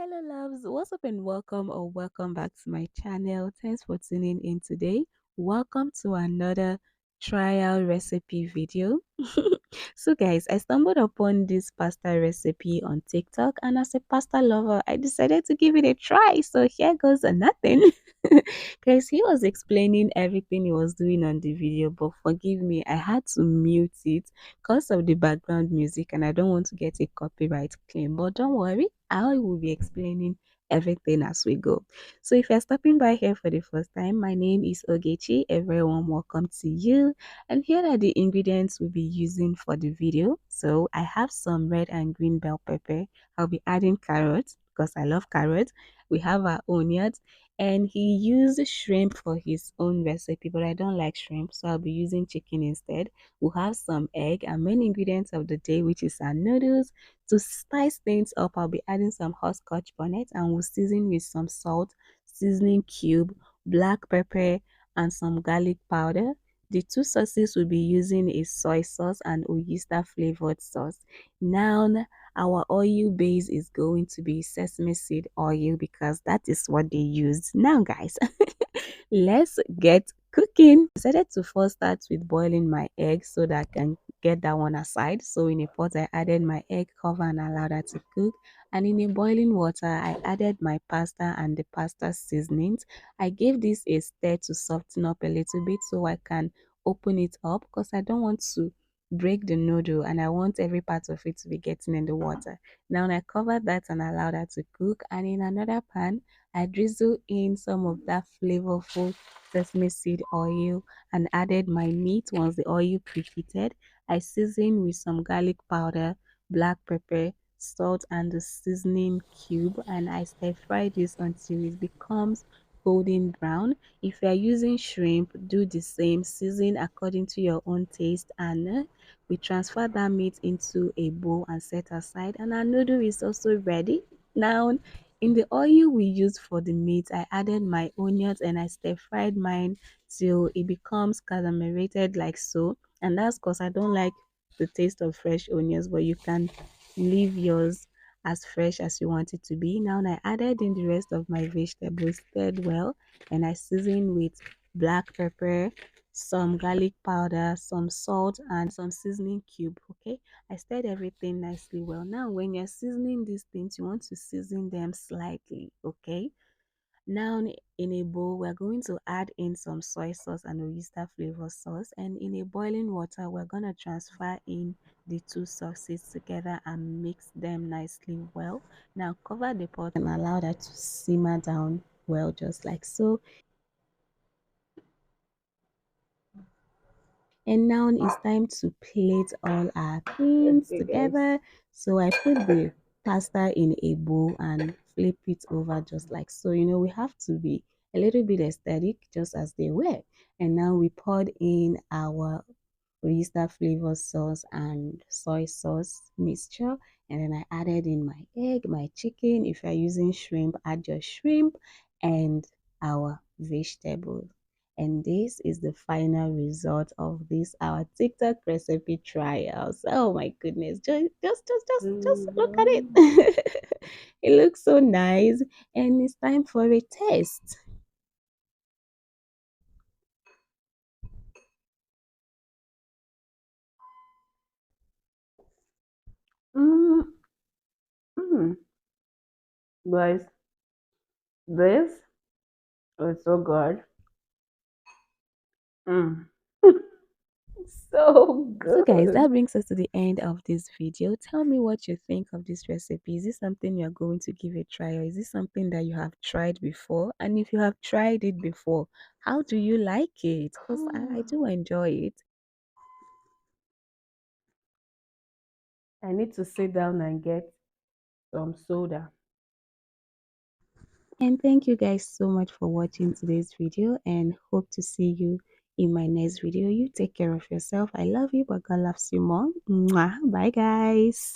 Hello loves, what's up and welcome or welcome back to my channel. Thanks for tuning in today. Welcome to another trial recipe video. So guys, I stumbled upon this pasta recipe on TikTok, and as a pasta lover, I decided to give it a try. So here goes a nothing. Guys, he was explaining everything he was doing on the video, but forgive me, I had to mute it because of the background music, and I don't want to get a copyright claim. But don't worry, I will be explaining everything as we go. So if you're stopping by here for the first time, my name is Ogechi. A very warm welcome to you. And here are the ingredients we'll be using for the video. So I have some red and green bell pepper. I'll be adding carrots because I love carrots. We have our onions, and he used shrimp for his own recipe, but I don't like shrimp, so I'll be using chicken instead. We'll have some egg and main ingredients of the day, which is our noodles. To spice things up, I'll be adding some hot scotch bonnet, and we'll season with some salt, seasoning cube, black pepper, and some garlic powder. The two sauces we'll be using is soy sauce and oyster flavored sauce. Now, our oil base is going to be sesame seed oil because that is what they use. Now, guys, let's get cooking. I decided to first start with boiling my eggs so that I can get that one aside. So in a pot, I added my egg cover and allowed that to cook. And in a boiling water, I added my pasta and the pasta seasonings. I gave this a stir to soften up a little bit so I can open it up because I don't want to break the noodle and I want every part of it to be getting in the water. Now I covered that and allowed that to cook. And in another pan, I drizzle in some of that flavorful sesame seed oil and added my meat. Once the oil preheated, I seasoned with some garlic powder, black pepper, salt, and the seasoning cube, and I stir fry this until it becomes golden brown. If you are using shrimp, do the same, season according to your own taste, and we transfer that meat into a bowl and set aside, and our noodle is also ready. Now, in the oil we used for the meat, I added my onions and I stir fried mine till it becomes caramelated like so. And that's because I don't like the taste of fresh onions, but you can leave yours as fresh as you want it to be. Now I added in the rest of my vegetables, stirred well, and I seasoned with black pepper, some garlic powder, some salt, and some seasoning cube. Okay, I stirred everything nicely well. Now, when you're seasoning these things, you want to season them slightly. Okay, now in a bowl, we're going to add in some soy sauce and oyster flavor sauce, and in a boiling water, we're gonna transfer in the two sauces together and mix them nicely well. Now cover the pot and allow that to simmer down well, just like so. And now it's time to plate all our things together. So I put the pasta in a bowl and flip it over just like so. We have to be a little bit aesthetic just as they were. And now we poured in our oyster flavor sauce and soy sauce mixture. And then I added in my egg, my chicken. If you're using shrimp, add your shrimp and our vegetables. And this is the final result of this our TikTok recipe trials. Oh my goodness, just look at it. It looks so nice, and it's time for a taste. Mm, mm. Guys, this is so good. Mm. So good. So guys, that brings us to the end of this video. Tell me what you think of this recipe. Is this something you're going to give a try, or is this something that you have tried before? And if you have tried it before, how do you like it? Because I do enjoy it. I need to sit down and get some soda. And thank you guys so much for watching today's video, and hope to see you in my next video. You take care of yourself. I love you, but God loves you more. Mwah. Bye guys.